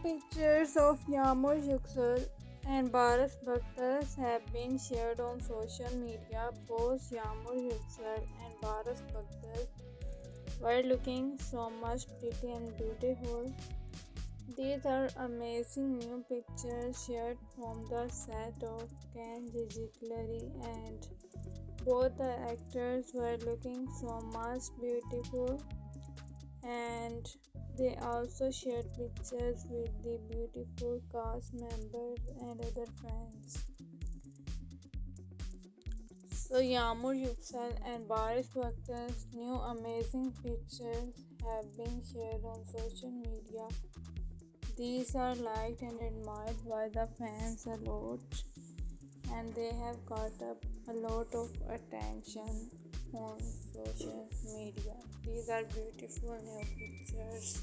pictures of Yagmur, Yüksel, and Baris Baktas have been shared on social media. Both Yagmur, Yüksel, and Baris Baktas were looking so much pretty and beautiful. These are amazing new pictures shared from the set of Çiçekleri, and both the actors were looking so much beautiful, and they also shared pictures with the beautiful cast members and other friends. So Yağmur Yüksel and Baris Baktas' new amazing pictures have been shared on social media. These are liked and admired by the fans a lot, and they have got up a lot of attention on social media. These are beautiful new pictures.